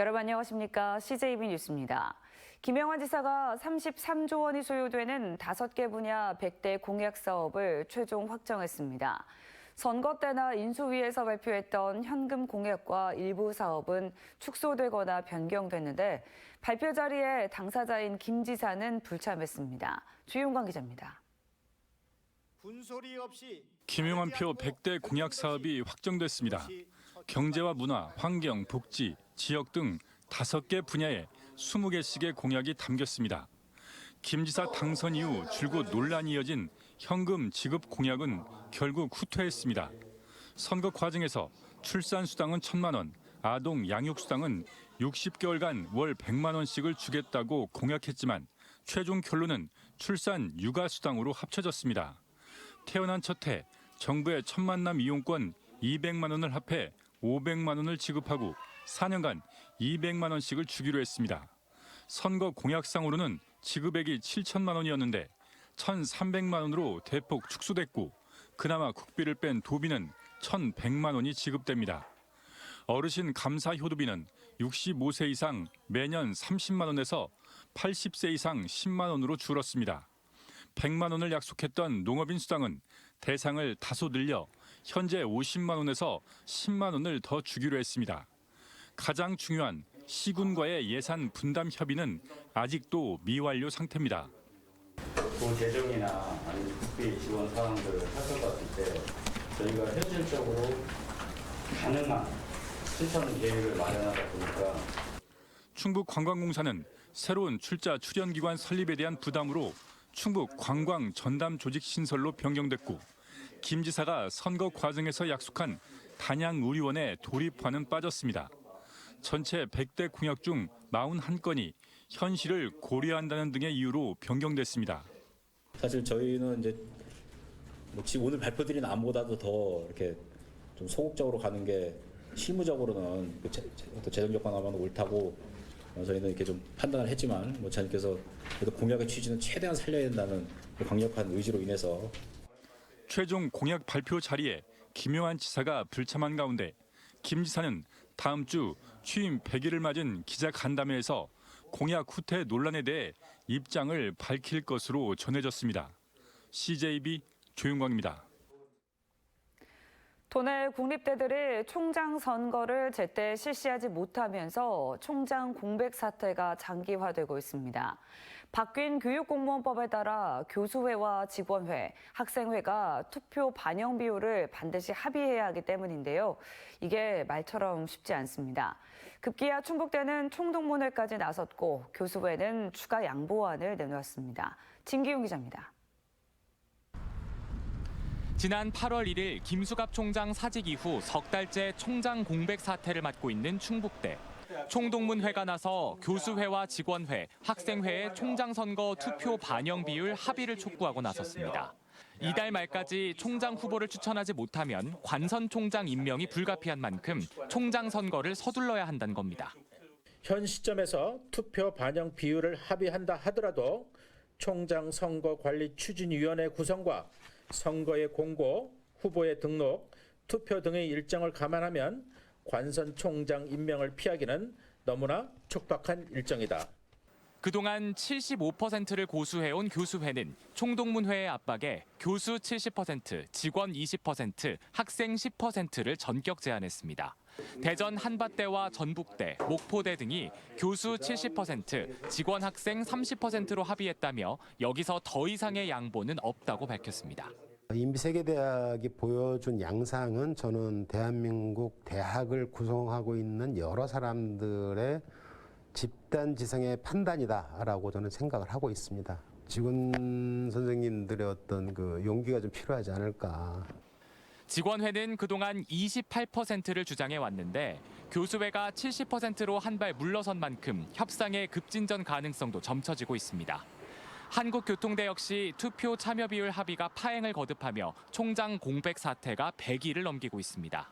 여러분 안녕하십니까? CJB 뉴스입니다. 김영환 지사가 33조 원이 소요되는 5개 분야 100대 공약 사업을 최종 확정했습니다. 선거 때나 인수위에서 발표했던 현금 공약과 일부 사업은 축소되거나 변경됐는데 발표 자리에 당사자인 김 지사는 불참했습니다. 주윤광 기자입니다. 김영환표 100대 공약 사업이 확정됐습니다. 경제와 문화, 환경, 복지, 지역 등 5개 분야에 20개씩의 공약이 담겼습니다. 김 지사 당선 이후 줄곧 논란이 이어진 현금 지급 공약은 결국 후퇴했습니다. 선거 과정에서 출산수당은 1,000만 원, 아동 양육수당은 60개월간 월 100만 원씩을 주겠다고 공약했지만 최종 결론은 출산 육아수당으로 합쳐졌습니다. 태어난 첫 해 정부의 첫 만남 이용권 200만 원을 합해 500만 원을 지급하고 4년간 200만 원씩을 주기로 했습니다. 선거 공약상으로는 지급액이 7천만 원이었는데 1,300만 원으로 대폭 축소됐고 그나마 국비를 뺀 도비는 1,100만 원이 지급됩니다. 어르신 감사 효도비는 65세 이상 매년 30만 원에서 80세 이상 10만 원으로 줄었습니다. 100만 원을 약속했던 농업인 수당은 대상을 다소 늘려 현재 50만 원에서 10만 원을 더 주기로 했습니다. 가장 중요한 시군과의 예산 분담 협의는 아직도 미완료 상태입니다. 본 재정이나 아니면 국비 지원 사항들을 살펴봤을 때 저희가 현실적으로 가능한 실천 계획을 마련하다 보니까 충북관광공사는 새로운 출자 출연기관 설립에 대한 부담으로 충북 관광 전담 조직 신설로 변경됐고 김 지사가 선거 과정에서 약속한 단양의료원의 돌입화는 빠졌습니다. 전체 100대 공약 중 41건이 현실을 고려한다는 등의 이유로 변경됐습니다. 사실 저희는 이제 지금 오늘 발표드린 안보다도 더 이렇게 좀 소극적으로 가는 게 실무적으로는 재정 여건하면 옳다고 저희는 이렇게 좀 판단을 했지만 장님께서 그래도 공약의 취지는 최대한 살려야 된다는 강력한 의지로 인해서 최종 공약 발표 자리에 김영환 지사가 불참한 가운데 김 지사는 다음 주 취임 100일을 맞은 기자간담회에서 공약 후퇴 논란에 대해 입장을 밝힐 것으로 전해졌습니다. CJB 조윤광입니다. 도내 국립대들이 총장 선거를 제때 실시하지 못하면서 총장 공백 사태가 장기화되고 있습니다. 바뀐 교육공무원법에 따라 교수회와 직원회, 학생회가 투표 반영 비율을 반드시 합의해야 하기 때문인데요. 이게 말처럼 쉽지 않습니다. 급기야 충북대는 총동문회까지 나섰고 교수회는 추가 양보안을 내놓았습니다. 진기용 기자입니다. 지난 8월 1일 김수갑 총장 사직 이후 석 달째 총장 공백 사태를 맞고 있는 충북대. 총동문회가 나서 교수회와 직원회, 학생회의 총장 선거 투표 반영 비율 합의를 촉구하고 나섰습니다. 이달 말까지 총장 후보를 추천하지 못하면 관선 총장 임명이 불가피한 만큼 총장 선거를 서둘러야 한다는 겁니다. 현 시점에서 투표 반영 비율을 합의한다 하더라도 총장 선거관리추진위원회 구성과 선거의 공고, 후보의 등록, 투표 등의 일정을 감안하면 관선 총장 임명을 피하기는 너무나 촉박한 일정이다. 그동안 75%를 고수해온 교수회는 총동문회의 압박에 교수 70%, 직원 20%, 학생 10%를 전격 제한했습니다. 대전 한밭대와 전북대, 목포대 등이 교수 70%, 직원 학생 30%로 합의했다며 여기서 더 이상의 양보는 없다고 밝혔습니다. 인비세계대학이 보여준 양상은 저는 대한민국 대학을 구성하고 있는 여러 사람들의 집단지성의 판단이다라고 저는 생각을 하고 있습니다. 직원 선생님들의 어떤 그 용기가 좀 필요하지 않을까. 직원회는 그동안 28%를 주장해 왔는데 교수회가 70%로 한 발 물러선 만큼 협상의 급진전 가능성도 점쳐지고 있습니다. 한국교통대 역시 투표 참여 비율 합의가 파행을 거듭하며 총장 공백 사태가 100일을 넘기고 있습니다.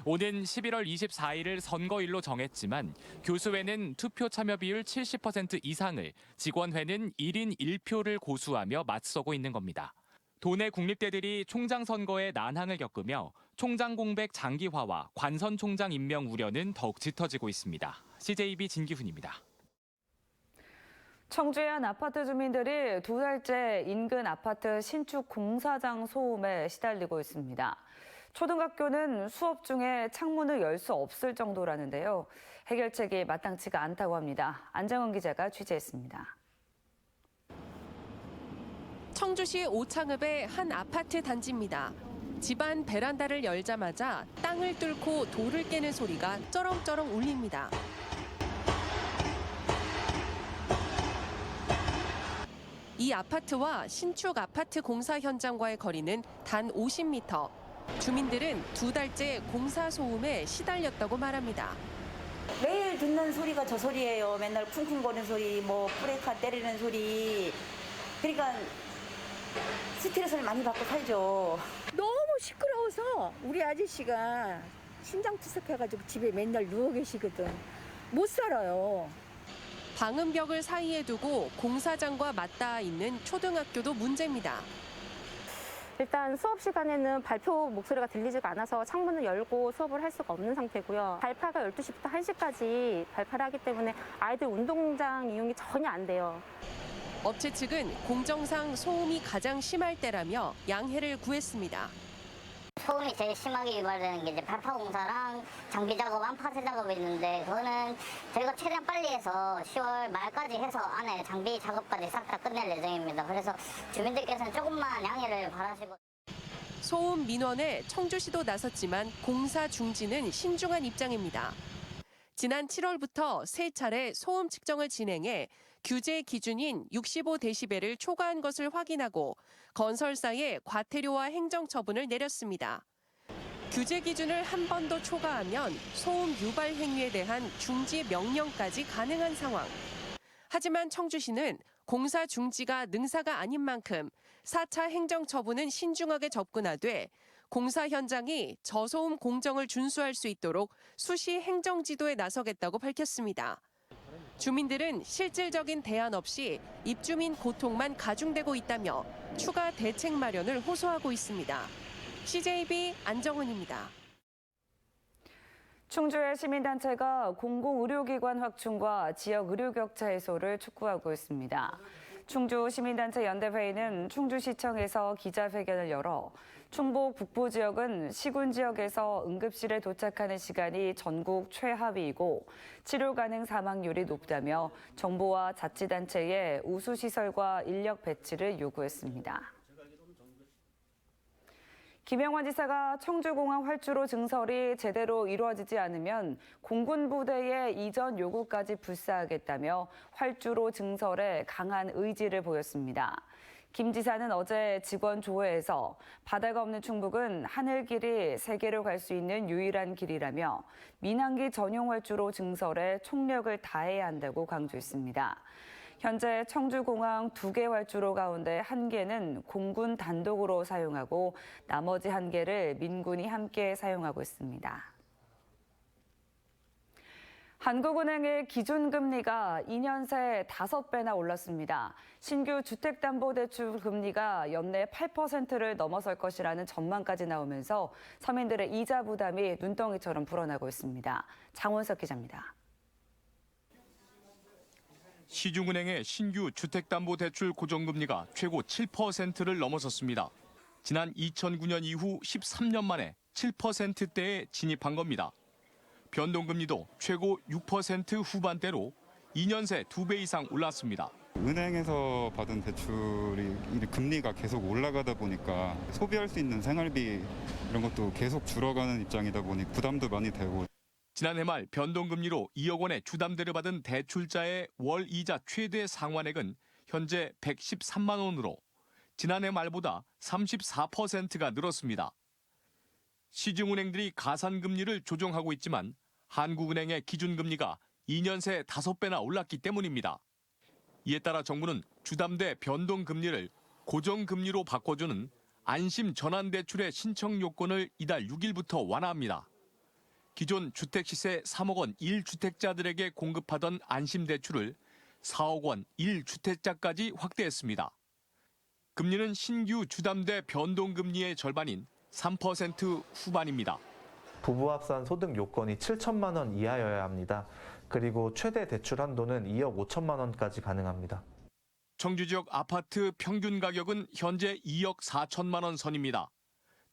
오는 11월 24일을 선거일로 정했지만 교수회는 투표 참여 비율 70% 이상을, 직원회는 1인 1표를 고수하며 맞서고 있는 겁니다. 도내 국립대들이 총장 선거에 난항을 겪으며 총장 공백 장기화와 관선 총장 임명 우려는 더욱 짙어지고 있습니다. CJB 진기훈입니다. 청주의 한 아파트 주민들이 2달째 인근 아파트 신축 공사장 소음에 시달리고 있습니다. 초등학교는 수업 중에 창문을 열 수 없을 정도라는데요. 해결책이 마땅치가 않다고 합니다. 안정은 기자가 취재했습니다. 청주시 오창읍의 한 아파트 단지입니다. 집안 베란다를 열자마자 땅을 뚫고 돌을 깨는 소리가 쩌렁쩌렁 울립니다. 이 아파트와 신축 아파트 공사 현장과의 거리는 단 50m. 주민들은 2달째 공사 소음에 시달렸다고 말합니다. 매일 듣는 소리가 저 소리예요. 맨날 쿵쿵거리는 소리, 뭐 브레이크 때리는 소리. 그러니까 스트레스를 많이 받고 살죠. 너무 시끄러워서 우리 아저씨가 심장투석해가지고 집에 맨날 누워 계시거든. 못 살아요. 방음벽을 사이에 두고 공사장과 맞닿아 있는 초등학교도 문제입니다. 일단 수업 시간에는 발표 목소리가 들리지가 않아서 창문을 열고 수업을 할 수가 없는 상태고요. 발파가 12시부터 1시까지 발파를 하기 때문에 아이들 운동장 이용이 전혀 안 돼요. 업체 측은 공정상 소음이 가장 심할 때라며 양해를 구했습니다. 소음이 제일 심하게 유발되는 게 이제 발파 공사랑 장비 작업한 파쇄 작업이 있는데 그거는 저희가 최대한 빨리 해서 10월 말까지 해서 안에 장비 작업까지 싹 다 끝낼 예정입니다. 그래서 주민들께서는 조금만 양해를 바라시고. 소음 민원에 청주시도 나섰지만 공사 중지는 신중한 입장입니다. 지난 7월부터 3차례 소음 측정을 진행해 규제 기준인 65데시벨을 초과한 것을 확인하고 건설사에 과태료와 행정처분을 내렸습니다. 규제 기준을 한 번 더 초과하면 소음 유발 행위에 대한 중지 명령까지 가능한 상황. 하지만 청주시는 공사 중지가 능사가 아닌 만큼 4차 행정처분은 신중하게 접근하되 공사 현장이 저소음 공정을 준수할 수 있도록 수시 행정지도에 나서겠다고 밝혔습니다. 주민들은 실질적인 대안 없이 입주민 고통만 가중되고 있다며 추가 대책 마련을 호소하고 있습니다. CJB 안정은입니다. 충주의 시민단체가 공공의료기관 확충과 지역 의료격차 해소를 촉구하고 있습니다. 충주 시민단체 연대회의는 충주시청에서 기자회견을 열어 충북 북부 지역은 시군 지역에서 응급실에 도착하는 시간이 전국 최하위이고 치료 가능 사망률이 높다며 정부와 자치단체의 우수시설과 인력 배치를 요구했습니다. 김영환 지사가 청주공항 활주로 증설이 제대로 이루어지지 않으면 공군 부대의 이전 요구까지 불사하겠다며 활주로 증설에 강한 의지를 보였습니다. 김 지사는 어제 직원 조회에서 바다가 없는 충북은 하늘길이 세계로 갈 수 있는 유일한 길이라며 민항기 전용 활주로 증설에 총력을 다해야 한다고 강조했습니다. 현재 청주공항 2개 활주로 가운데 1개는 공군 단독으로 사용하고 나머지 1개를 민군이 함께 사용하고 있습니다. 한국은행의 기준금리가 2년 새 5배나 올랐습니다. 신규 주택담보대출 금리가 연내 8%를 넘어설 것이라는 전망까지 나오면서 서민들의 이자 부담이 눈덩이처럼 불어나고 있습니다. 장원석 기자입니다. 시중은행의 신규 주택담보대출 고정금리가 최고 7%를 넘어섰습니다. 지난 2009년 이후 13년 만에 7%대에 진입한 겁니다. 변동금리도 최고 6% 후반대로 2년 새 2배 이상 올랐습니다. 은행에서 받은 대출이 금리가 계속 올라가다 보니까 소비할 수 있는 생활비 이런 것도 계속 줄어가는 입장이다 보니 부담도 많이 되고. 지난해 말 변동금리로 2억 원의 주담대를 받은 대출자의 월 이자 최대 상환액은 현재 113만 원으로 지난해 말보다 34%가 늘었습니다. 시중은행들이 가산금리를 조정하고 있지만 한국은행의 기준금리가 2년 새 5배나 올랐기 때문입니다. 이에 따라 정부는 주담대 변동금리를 고정금리로 바꿔주는 안심 전환대출의 신청 요건을 이달 6일부터 완화합니다. 기존 주택시세 3억 원 1주택자들에게 공급하던 안심대출을 4억 원 1주택자까지 확대했습니다. 금리는 신규 주담대 변동금리의 절반인 3% 후반입니다. 부부 합산 소득 요건이 7천만 원 이하여야 합니다. 그리고 최대 대출 한도는 2억 5천만 원까지 가능합니다. 청주 지역 아파트 평균 가격은 현재 2억 4천만 원 선입니다.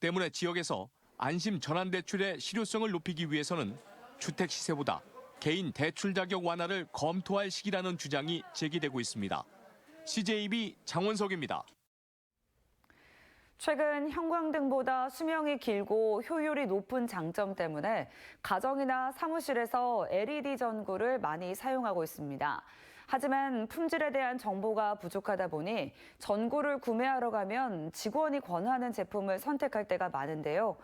때문에 지역에서 안심 전환대출의 실효성을 높이기 위해서는 주택 시세보다 개인 대출 자격 완화를 검토할 시기라는 주장이 제기되고 있습니다. CJB 장원석입니다. 최근 형광등보다 수명이 길고 효율이 높은 장점 때문에 가정이나 사무실에서 LED 전구를 많이 사용하고 있습니다. 하지만 품질에 대한 정보가 부족하다 보니 전구를 구매하러 가면 직원이 권하는 제품을 선택할 때가 많은데요.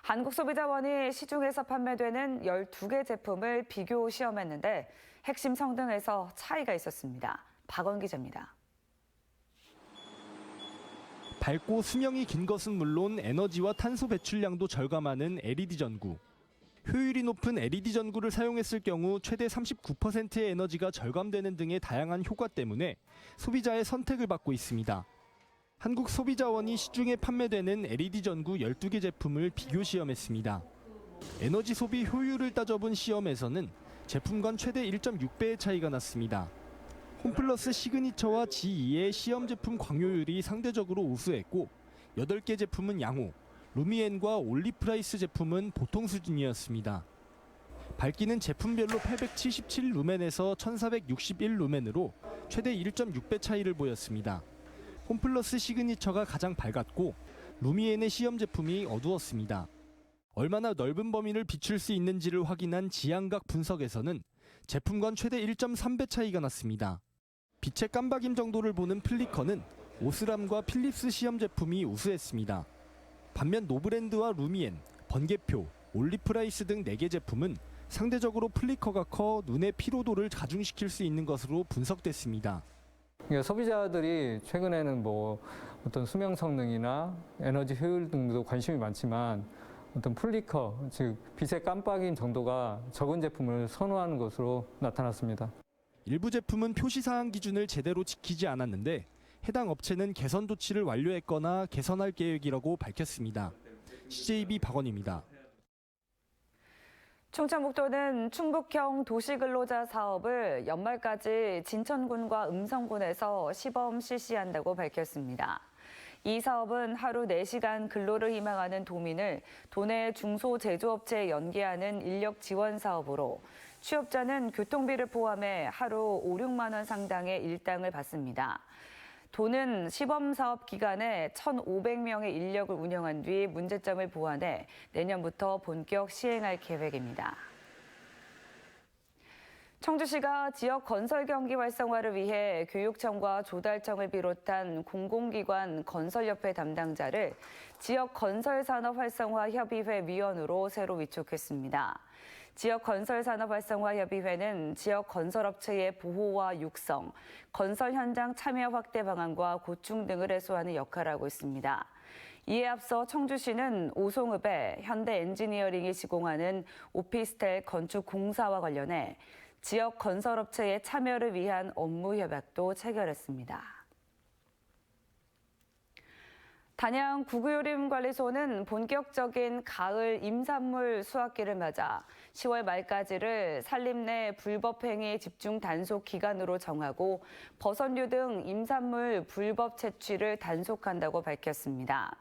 한국소비자원이 시중에서 판매되는 12개 제품을 비교 시험했는데 핵심 성능에서 차이가 있었습니다. 박원 기자입니다. 밝고 수명이 긴 것은 물론 에너지와 탄소 배출량도 절감하는 LED 전구. 효율이 높은 LED 전구를 사용했을 경우 최대 39%의 에너지가 절감되는 등의 다양한 효과 때문에 소비자의 선택을 받고 있습니다. 한국소비자원이 시중에 판매되는 LED 전구 12개 제품을 비교 시험했습니다. 에너지 소비 효율을 따져본 시험에서는 제품 간 최대 1.6배의 차이가 났습니다. 홈플러스 시그니처와 G2의 시험 제품 광효율이 상대적으로 우수했고 8개 제품은 양호, 루미엔과 올리프라이스 제품은 보통 수준이었습니다. 밝기는 제품별로 877루멘에서 1461루멘으로 최대 1.6배 차이를 보였습니다. 홈플러스 시그니처가 가장 밝았고 루미엔의 시험 제품이 어두웠습니다. 얼마나 넓은 범위를 비출 수 있는지를 확인한 지향각 분석에서는 제품 간 최대 1.3배 차이가 났습니다. 빛의 깜박임 정도를 보는 플리커는 오스람과 필립스 시험 제품이 우수했습니다. 반면 노브랜드와 루미엔, 번개표, 올리프라이스 등 4개 제품은 상대적으로 플리커가 커 눈의 피로도를 가중시킬 수 있는 것으로 분석됐습니다. 그러니까 소비자들이 최근에는 어떤 수명 성능이나 에너지 효율 등도 관심이 많지만 어떤 플리커, 즉 빛의 깜빡임 정도가 적은 제품을 선호하는 것으로 나타났습니다. 일부 제품은 표시사항 기준을 제대로 지키지 않았는데 해당 업체는 개선 조치를 완료했거나 개선할 계획이라고 밝혔습니다. CJB 박원입니다. 충청북도는 충북형 도시근로자 사업을 연말까지 진천군과 음성군에서 시범 실시한다고 밝혔습니다. 이 사업은 하루 4시간 근로를 희망하는 도민을 도내 중소제조업체에 연계하는 인력 지원 사업으로 취업자는 교통비를 포함해 하루 5, 6만 원 상당의 일당을 받습니다. 도는 시범사업 기간에 1,500명의 인력을 운영한 뒤 문제점을 보완해 내년부터 본격 시행할 계획입니다. 청주시가 지역 건설 경기 활성화를 위해 교육청과 조달청을 비롯한 공공기관 건설협회 담당자를 지역 건설산업 활성화 협의회 위원으로 새로 위촉했습니다. 지역 건설산업 활성화 협의회는 지역 건설업체의 보호와 육성, 건설 현장 참여 확대 방안과 고충 등을 해소하는 역할을 하고 있습니다. 이에 앞서 청주시는 오송읍에 현대 엔지니어링이 시공하는 오피스텔 건축 공사와 관련해 지역 건설업체의 참여를 위한 업무 협약도 체결했습니다. 단양 국유림관리소는 본격적인 가을 임산물 수확기를 맞아 10월 말까지를 산림 내 불법행위 집중 단속 기간으로 정하고 버섯류 등 임산물 불법 채취를 단속한다고 밝혔습니다.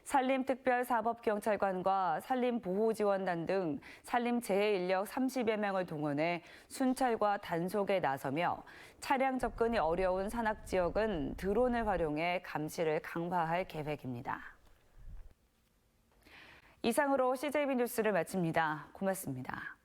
산림특별사법경찰관과 산림보호지원단 등 산림재해인력 30여 명을 동원해 순찰과 단속에 나서며 차량 접근이 어려운 산악지역은 드론을 활용해 감시를 강화할 계획입니다. 이상으로 CJB 뉴스를 마칩니다. 고맙습니다.